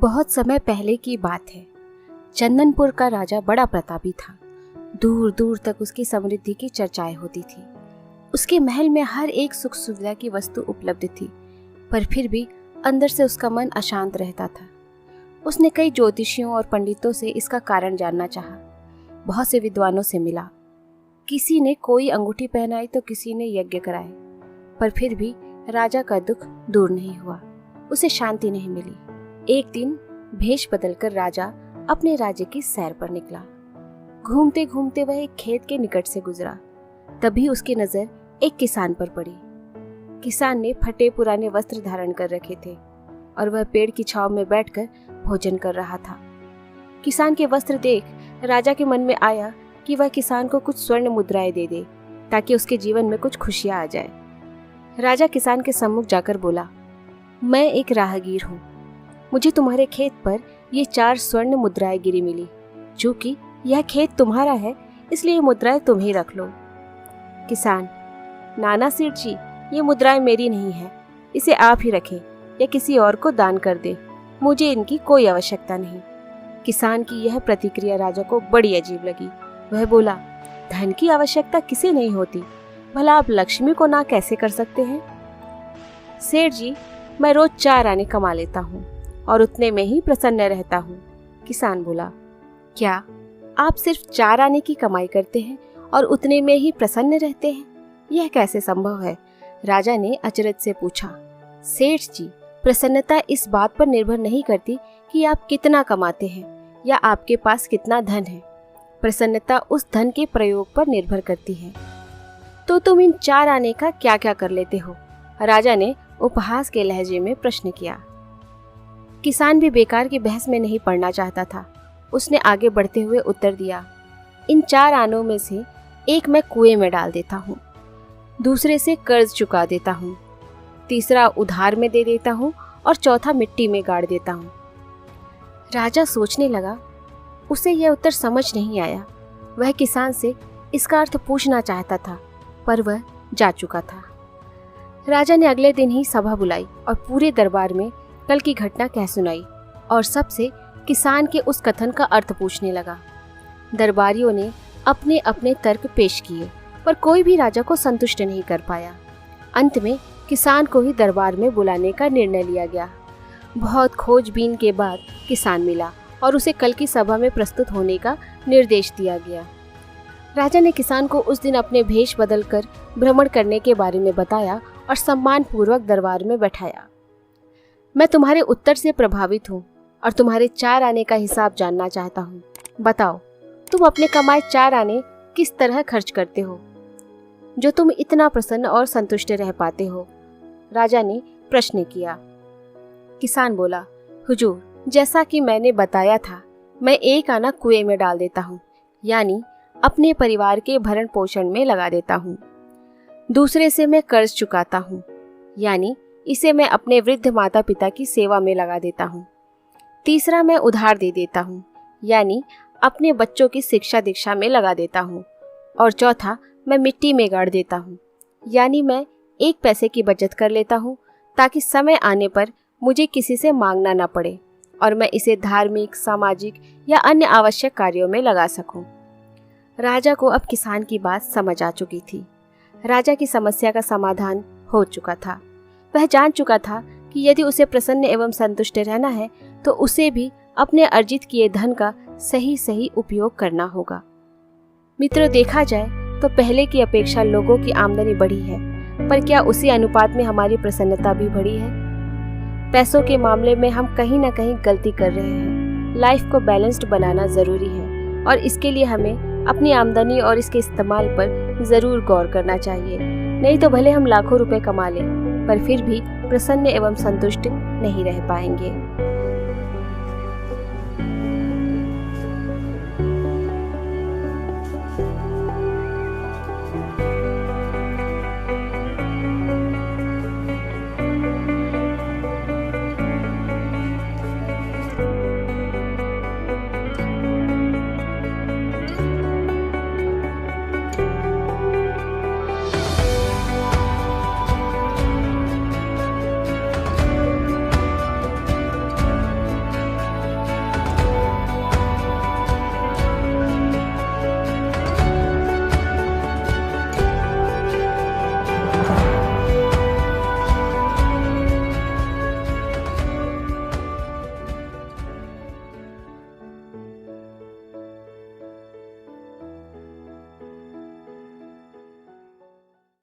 बहुत समय पहले की बात है। चंदनपुर का राजा बड़ा प्रतापी था। दूर दूर तक उसकी समृद्धि की चर्चाएं होती थी। उसके महल में हर एक सुख सुविधा की वस्तु उपलब्ध थी, पर फिर भी अंदर से उसका मन अशांत रहता था। उसने कई ज्योतिषियों और पंडितों से इसका कारण जानना चाहा। बहुत से विद्वानों से मिला। किसी ने कोई अंगूठी पहनाई तो किसी ने यज्ञ कराए, पर फिर भी राजा का दुख दूर नहीं हुआ। उसे शांति नहीं मिली। एक दिन भेष बदलकर राजा अपने राज्य की सैर पर निकला। घूमते घूमते वह एक खेत के निकट से गुजरा। तभी उसकी नजर एक किसान पर पड़ी। किसान ने फटे पुराने वस्त्र धारण कर रखे थे और वह पेड़ की छांव में बैठकर भोजन कर रहा था। किसान के वस्त्र देख राजा के मन में आया कि वह किसान को कुछ स्वर्ण मुद्राएं दे दे ताकि उसके जीवन में कुछ खुशियां आ जाए। राजा किसान के सम्मुख जाकर बोला, मैं एक राहगीर हूँ। मुझे तुम्हारे खेत पर ये 4 स्वर्ण मुद्राएं गिरी मिली। चूंकि यह खेत तुम्हारा है, इसलिए ये मुद्राएं तुम ही रख लो। किसान, नाना सेठ जी, ये मुद्राएं मेरी नहीं है, इसे आप ही रखें या किसी और को दान कर दे। मुझे इनकी कोई आवश्यकता नहीं। किसान की यह प्रतिक्रिया राजा को बड़ी अजीब लगी। वह बोला, धन की आवश्यकता किसे नहीं होती, भला आप लक्ष्मी को ना कैसे कर सकते हैं? सेठ जी, मैं रोज 4 आने कमा लेता हूँ और उतने में ही प्रसन्न रहता हूँ। किसान बोला, क्या आप सिर्फ 4 आने की कमाई करते हैं और उतने में ही प्रसन्न रहते हैं? यह कैसे संभव है? राजा ने अचरज से पूछा। सेठ जी, प्रसन्नता इस बात पर निर्भर नहीं करती कि आप कितना कमाते हैं या आपके पास कितना धन है। प्रसन्नता उस धन के प्रयोग पर निर्भर करती है। तो तुम इन 4 आने का क्या क्या कर लेते हो? राजा ने उपहास के लहजे में प्रश्न किया। किसान भी बेकार की बहस में नहीं पड़ना चाहता था। उसने आगे बढ़ते हुए उत्तर दिया, इन 4 आनों में से एक मैं कुएं में डाल देता हूँ, दूसरे से कर्ज चुका देता हूँ, तीसरा उधार में दे देता हूँ और चौथा मिट्टी में गाड़ देता हूँ। राजा सोचने लगा। उसे यह उत्तर समझ नहीं आया। वह किसान से इसका अर्थ पूछना चाहता था, पर वह जा चुका था। राजा ने अगले दिन ही सभा बुलाई और पूरे दरबार में कल की घटना कह सुनाई और सबसे किसान के उस कथन का अर्थ पूछने लगा। दरबारियों ने अपने अपने तर्क पेश किए, पर कोई भी राजा को संतुष्ट नहीं कर पाया। अंत में किसान को ही दरबार में बुलाने का निर्णय लिया गया। बहुत खोजबीन के बाद किसान मिला और उसे कल की सभा में प्रस्तुत होने का निर्देश दिया गया। राजा ने किसान को उस दिन अपने भेष बदलकर भ्रमण करने के बारे में बताया और सम्मान पूर्वक दरबार में बैठाया। मैं तुम्हारे उत्तर से प्रभावित हूँ और तुम्हारे 4 आने का हिसाब जानना चाहता हूँ। बताओ, तुम अपने कमाए 4 आने किस तरह खर्च करते हो जो तुम इतना प्रसन्न और संतुष्ट रह पाते हो? राजा ने प्रश्न किया। किसान बोला, हुजूर, जैसा कि मैंने बताया था, मैं 1 आना कुएं में डाल देता हूँ, यानी अपने परिवार के भरण पोषण में लगा देता हूँ। दूसरे से मैं कर्ज चुकाता हूँ, यानी इसे मैं अपने वृद्ध माता पिता की सेवा में लगा देता हूँ। तीसरा मैं उधार दे देता हूँ, यानी अपने बच्चों की शिक्षा दीक्षा में लगा देता हूँ। और चौथा मैं मिट्टी में गाड़ देता हूँ, यानी मैं 1 पैसे की बचत कर लेता हूँ ताकि समय आने पर मुझे किसी से मांगना ना पड़े और मैं इसे धार्मिक, सामाजिक या अन्य आवश्यक कार्यों में लगा सकूं। राजा को अब किसान की बात समझ आ चुकी थी। राजा की समस्या का समाधान हो चुका था। वह जान चुका था कि यदि उसे प्रसन्न एवं संतुष्ट रहना है तो उसे भी अपने अर्जित किए धन का सही सही उपयोग करना होगा। मित्रों, देखा जाए तो पहले की अपेक्षा लोगों की आमदनी बढ़ी है, पर क्या उसी अनुपात में हमारी प्रसन्नता भी बढ़ी है? पैसों के मामले में हम कहीं ना कहीं गलती कर रहे हैं। लाइफ को बैलेंस्ड बनाना जरूरी है और इसके लिए हमें अपनी आमदनी और इसके इस्तेमाल पर जरूर गौर करना चाहिए। नहीं तो भले हम लाखों रुपए कमा लें, पर फिर भी प्रसन्न एवं संतुष्ट नहीं रह पाएंगे।